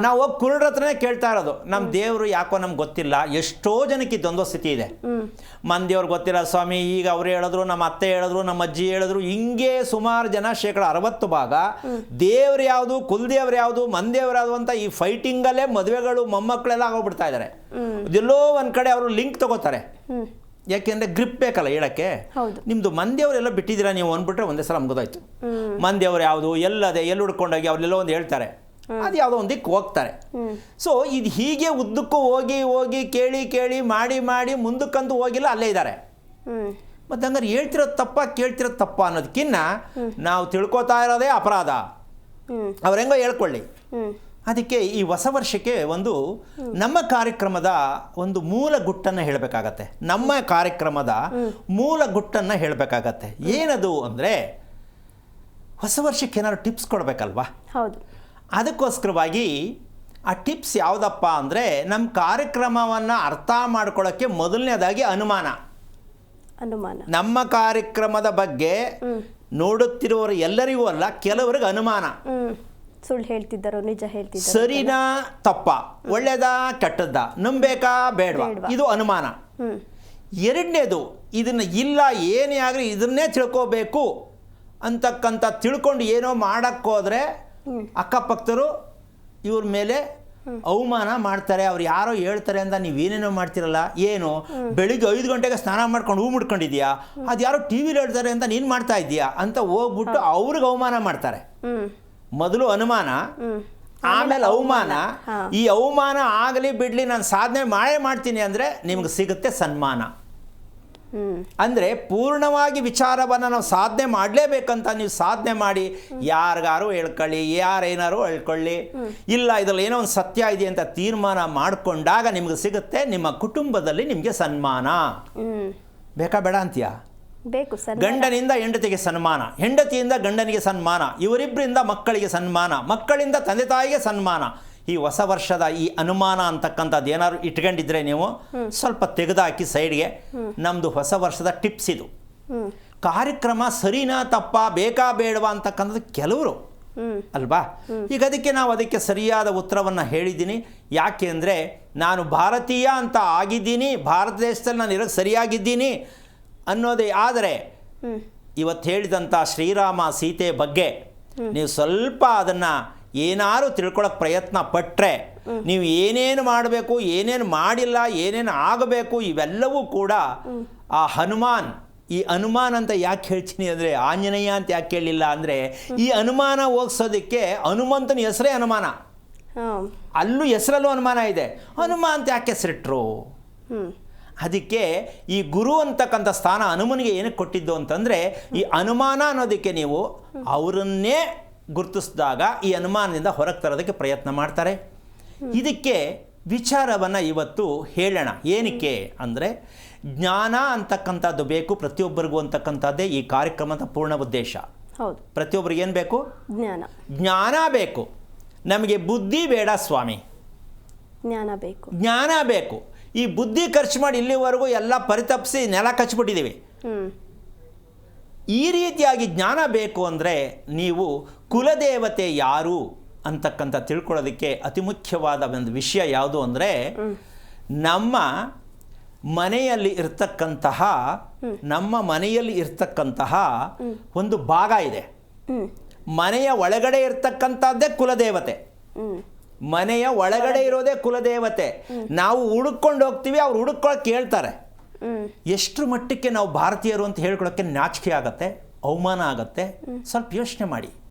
ನಾವು ಹೋಗಿ ಕುರುಡ್ರ ಹತ್ರನೇ ಕೇಳ್ತಾ ಇರೋದು, ನಮ್ಮ ದೇವರು ಯಾಕೋ ನಮ್ಗೆ ಗೊತ್ತಿಲ್ಲ. ಎಷ್ಟೋ ಜನಕ್ಕೆ ದ್ವಂದ್ವ ಸ್ಥಿತಿ ಇದೆ. ಮಂದಿಯವ್ರು ಗೊತ್ತಿಲ್ಲ ಸ್ವಾಮಿ, ಈಗ ಅವ್ರು ಹೇಳಿದ್ರು, ನಮ್ಮ ಅತ್ತೆ ಹೇಳಿದ್ರು, ನಮ್ಮ ಅಜ್ಜಿ ಹೇಳಿದ್ರು, ಹಿಂಗೆ ಸುಮಾರು ಜನ 60% ದೇವ್ರು ಯಾವುದು, ಕುಲದೇವ್ರು ಯಾವುದು, ಮಂದೇವ್ರು ಯಾವುದು ಅಂತ ಈ ಫೈಟಿಂಗಲ್ಲೇ ಮದುವೆಗಳು ಮೊಮ್ಮಕ್ಕಳೆಲ್ಲ ಆಗೋಗ್ಬಿಡ್ತಾ ಇದ್ದಾರೆ. ಎಲ್ಲೋ ಒಂದು ಕಡೆ ಅವರು ಲಿಂಕ್ ತಗೋತಾರೆ. ಯಾಕೆಂದರೆ ಗ್ರಿಪ್ ಬೇಕಲ್ಲ ಹೇಳಕ್ಕೆ. ನಿಮ್ಮದು ಮಂದಿಯವರೆಲ್ಲ ಬಿಟ್ಟಿದ್ದೀರಾ ನೀವು ಅಂದ್ಬಿಟ್ರೆ ಒಂದೇ ಸಲ ಮುಗಿದೋಯ್ತು. ಮಂದಿಯವ್ರು ಯಾವುದು, ಎಲ್ಲದೆ ಎಲ್ಲಿ ಹುಡ್ಕೊಂಡೋಗಿ ಅವ್ರೆಲ್ಲೋ ಒಂದು ಹೇಳ್ತಾರೆ, ಅದು ಯಾವುದೋ ಒಂದು ದಿಕ್ಕು ಹೋಗ್ತಾರೆ. ಸೊ ಇದು ಹೀಗೆ ಉದ್ದಕ್ಕೂ ಹೋಗಿ ಹೋಗಿ ಕೇಳಿ ಕೇಳಿ ಮಾಡಿ ಮಾಡಿ ಮುಂದಕ್ಕಂತೂ ಹೋಗಿಲ್ಲ, ಅಲ್ಲೇ ಇದ್ದಾರೆ. ಮತ್ತು ಹಂಗಾರೆ ಹೇಳ್ತಿರೋದು ತಪ್ಪ, ಕೇಳ್ತಿರೋದು ತಪ್ಪ ಅನ್ನೋದಕ್ಕಿಂತ ನಾವು ತಿಳ್ಕೊತಾ ಇರೋದೇ ಅಪರಾಧ. ಅವ್ರು ಹೆಂಗೋ ಹೇಳ್ಕೊಳ್ಳಿ. ಅದಕ್ಕೆ ಈ ಹೊಸ ವರ್ಷಕ್ಕೆ ಒಂದು ನಮ್ಮ ಕಾರ್ಯಕ್ರಮದ ಒಂದು ಮೂಲ ಗುಟ್ಟನ್ನು ಹೇಳಬೇಕಾಗತ್ತೆ. ನಮ್ಮ ಕಾರ್ಯಕ್ರಮದ ಮೂಲ ಗುಟ್ಟನ್ನು ಹೇಳಬೇಕಾಗತ್ತೆ. ಏನದು ಅಂದರೆ, ಹೊಸ ವರ್ಷಕ್ಕೆ ಏನಾದ್ರು ಟಿಪ್ಸ್ ಕೊಡಬೇಕಲ್ವಾ? ಹೌದು. ಅದಕ್ಕೋಸ್ಕರವಾಗಿ ಆ ಟಿಪ್ಸ್ ಯಾವುದಪ್ಪ ಅಂದರೆ, ನಮ್ಮ ಕಾರ್ಯಕ್ರಮವನ್ನು ಅರ್ಥ ಮಾಡ್ಕೊಳ್ಳೋಕ್ಕೆ ಮೊದಲನೇದಾಗಿ ಅನುಮಾನ. ನಮ್ಮ ಕಾರ್ಯಕ್ರಮದ ಬಗ್ಗೆ ನೋಡುತ್ತಿರುವವರು ಎಲ್ಲರಿಗೂ ಅಲ್ಲ, ಕೆಲವರಿಗೆ ಅನುಮಾನ. ಸುಳ್ಳು ಹೇಳ್ತಿದ್ದಾರೋ ನಿಜ ಹೇಳ್ತಿದ್ದಾರೋ, ಸರಿನಾ ತಪ್ಪ, ಒಳ್ಳೇದಾ ಕೆಟ್ಟದ್ದ, ನಂಬೇಕಾ ಬೇಡವಾ, ಇದು ಅನುಮಾನ. ಎರಡನೇದು, ಇದನ್ನು ಇಲ್ಲ ಏನೇ ಆಗಲಿ ಇದನ್ನೇ ತಿಳ್ಕೋಬೇಕು ಅಂತಕ್ಕಂಥ ತಿಳ್ಕೊಂಡು ಏನೋ ಮಾಡೋಕ್ಕೋದ್ರೆ ಅಕ್ಕಪಕ್ಕರು ಇವ್ರ ಮೇಲೆ ಅವಮಾನ ಮಾಡ್ತಾರೆ. ಅವ್ರು ಯಾರೋ ಹೇಳ್ತಾರೆ ಅಂತ ನೀವೇನೇನೋ ಮಾಡ್ತಿರಲ್ಲ. ಏನು ಬೆಳಿಗ್ಗೆ 5 ಗಂಟೆಗೆ ಸ್ನಾನ ಮಾಡ್ಕೊಂಡು ಹೂ ಮುಡ್ಕೊಂಡಿದ್ಯಾ, ಅದು ಯಾರೋ ಟಿ ವಿಲಿ ಹೇಳ್ತಾರೆ ಅಂತ ನೀನು ಮಾಡ್ತಾ ಇದ್ದೀಯಾ ಅಂತ ಹೋಗ್ಬಿಟ್ಟು ಅವ್ರಿಗೆ ಅವಮಾನ ಮಾಡ್ತಾರೆ. ಮೊದಲು ಅನುಮಾನ, ಆಮೇಲೆ ಅವಮಾನ. ಈ ಅವಮಾನ ಆಗಲಿ ಬಿಡಲಿ, ನಾನು ಸಾಧನೆ ಮಾಡೇ ಮಾಡ್ತೀನಿ ಅಂದರೆ ನಿಮ್ಗೆ ಸಿಗುತ್ತೆ ಸನ್ಮಾನ. ಅಂದರೆ ಪೂರ್ಣವಾಗಿ ವಿಚಾರವನ್ನು ನಾವು ಸಾಧನೆ ಮಾಡಲೇಬೇಕಂತ ನೀವು ಸಾಧನೆ ಮಾಡಿ ಯಾರಿಗಾರು ಹೇಳ್ಕೊಳ್ಳಿ, ಯಾರೇನಾರು ಹೇಳ್ಕೊಳ್ಳಿ, ಇಲ್ಲ ಇದರಲ್ಲಿ ಏನೋ ಒಂದು ಸತ್ಯ ಇದೆ ಅಂತ ತೀರ್ಮಾನ ಮಾಡಿಕೊಂಡಾಗ ನಿಮ್ಗೆ ಸಿಗುತ್ತೆ ನಿಮ್ಮ ಕುಟುಂಬದಲ್ಲಿ ನಿಮಗೆ ಸನ್ಮಾನ. ಬೇಕಾ ಬೇಡ ಅಂತೀಯಾ? ಬೇಕು. ಗಂಡನಿಂದ ಹೆಂಡತಿಗೆ ಸನ್ಮಾನ, ಹೆಂಡತಿಯಿಂದ ಗಂಡನಿಗೆ ಸನ್ಮಾನ, ಇವರಿಬ್ಬರಿಂದ ಮಕ್ಕಳಿಗೆ ಸನ್ಮಾನ, ಮಕ್ಕಳಿಂದ ತಂದೆ ತಾಯಿಗೆ ಸನ್ಮಾನ. ಈ ಹೊಸ ವರ್ಷದ ಈ ಅನುಮಾನ ಅಂತಕ್ಕಂಥದ್ದು ಏನಾದ್ರು ಇಟ್ಕೊಂಡಿದ್ರೆ ನೀವು ಸ್ವಲ್ಪ ತೆಗೆದುಹಾಕಿ ಸೈಡ್ಗೆ. ನಮ್ಮದು ಹೊಸ ವರ್ಷದ ಟಿಪ್ಸ್ ಇದು. ಕಾರ್ಯಕ್ರಮ ಸರಿನಾ ತಪ್ಪ, ಬೇಕಾ ಬೇಡವಾ ಅಂತಕ್ಕಂಥದ್ದು ಕೆಲವರು ಅಲ್ವಾ. ಈಗ ಅದಕ್ಕೆ ಸರಿಯಾದ ಉತ್ತರವನ್ನು ಹೇಳಿದ್ದೀನಿ. ಯಾಕೆ ಅಂದರೆ, ನಾನು ಭಾರತೀಯ ಅಂತ ಆಗಿದ್ದೀನಿ, ಭಾರತ ದೇಶದಲ್ಲಿ ನಾನು ಇರೋಕ್ಕೆ ಸರಿಯಾಗಿದ್ದೀನಿ ಅನ್ನೋದೇ. ಆದರೆ ಇವತ್ತು ಹೇಳಿದಂಥ ಶ್ರೀರಾಮ ಸೀತೆ ಬಗ್ಗೆ ನೀವು ಸ್ವಲ್ಪ ಅದನ್ನು ಏನಾರು ತಿಳ್ಕೊಳ್ಳೋಕೆ ಪ್ರಯತ್ನ ಪಟ್ಟರೆ, ನೀವು ಏನೇನು ಮಾಡಬೇಕು, ಏನೇನು ಮಾಡಿಲ್ಲ, ಏನೇನು ಆಗಬೇಕು, ಇವೆಲ್ಲವೂ ಕೂಡ ಆ ಹನುಮಾನ್. ಈ ಹನುಮಾನ್ ಅಂತ ಯಾಕೆ ಹೇಳ್ತೀನಿ ಅಂದರೆ, ಆಂಜನೇಯ ಅಂತ ಯಾಕೆ ಹೇಳಿಲ್ಲ ಅಂದರೆ, ಈ ಅನುಮಾನ ಹೋಗ್ಸೋದಕ್ಕೆ ಹನುಮಂತನ ಹೆಸರೇ ಅನುಮಾನ. ಅಲ್ಲೂ ಹೆಸರಲ್ಲೂ ಅನುಮಾನ ಇದೆ. ಹನುಮಾನ್ ಅಂತ ಯಾಕೆ ಹೆಸರಿಟ್ರು? ಅದಕ್ಕೆ ಈ ಗುರು ಅಂತಕ್ಕಂಥ ಸ್ಥಾನ ಹನುಮನಿಗೆ ಏನಕ್ಕೆ ಕೊಟ್ಟಿದ್ದು ಅಂತಂದರೆ, ಈ ಅನುಮಾನ ಅನ್ನೋದಕ್ಕೆ ನೀವು ಅವರನ್ನೇ ಗುರುತಿಸಿದಾಗ ಈ ಅನುಮಾನದಿಂದ ಹೊರಗೆ ತರೋದಕ್ಕೆ ಪ್ರಯತ್ನ ಮಾಡ್ತಾರೆ. ಇದಕ್ಕೆ ವಿಚಾರವನ್ನು ಇವತ್ತು ಹೇಳೋಣ. ಏನಕ್ಕೆ ಅಂದರೆ, ಜ್ಞಾನ ಅಂತಕ್ಕಂಥದ್ದು ಬೇಕು ಪ್ರತಿಯೊಬ್ಬರಿಗೂ ಅಂತಕ್ಕಂಥದ್ದೇ ಈ ಕಾರ್ಯಕ್ರಮದ ಪೂರ್ಣ ಉದ್ದೇಶ. ಹೌದು. ಪ್ರತಿಯೊಬ್ಬರಿಗೆ ಏನು ಬೇಕು? ಜ್ಞಾನ ಬೇಕು. ನಮಗೆ ಬುದ್ಧಿ ಬೇಡ ಸ್ವಾಮಿ, ಜ್ಞಾನ ಬೇಕು. ಈ ಬುದ್ಧಿ ಖರ್ಚು ಮಾಡಿ ಇಲ್ಲಿವರೆಗೂ ಎಲ್ಲ ಪರಿತಪ್ಪಿಸಿ ನೆಲ ಕಚ್ಚಿಬಿಟ್ಟಿದ್ದೀವಿ. ಈ ರೀತಿಯಾಗಿ ಜ್ಞಾನ ಬೇಕು ಅಂದರೆ, ನೀವು ಕುಲದೇವತೆ ಯಾರು ಅಂತಕ್ಕಂಥ ತಿಳ್ಕೊಳ್ಳೋದಕ್ಕೆ ಅತಿ ಮುಖ್ಯವಾದ ಒಂದು ವಿಷಯ ಯಾವುದು ಅಂದರೆ, ನಮ್ಮ ಮನೆಯಲ್ಲಿ ಇರ್ತಕ್ಕಂತಹ ಒಂದು ಭಾಗ ಇದೆ. ಮನೆಯ ಒಳಗಡೆ ಇರ್ತಕ್ಕಂಥದ್ದೇ ಕುಲದೇವತೆ. ಮನೆಯ ಒಳಗಡೆ ಇರೋದೇ ಕುಲದೇವತೆ. ನಾವು ಹುಡುಕೊಂಡು ಹೋಗ್ತೀವಿ, ಅವ್ರು ಹುಡುಕೊಳ್ಳೋಕೆ ಹೇಳ್ತಾರೆ. ಎಷ್ಟು ಮಟ್ಟಕ್ಕೆ ನಾವು ಭಾರತೀಯರು ಅಂತ ಹೇಳ್ಕೊಳ್ಳೋಕ್ಕೆ ನಾಚಿಕೆ ಆಗತ್ತೆ, ಅವಮಾನ ಆಗತ್ತೆ. ಸ್ವಲ್ಪ ಯೋಚನೆ ಮಾಡಿ.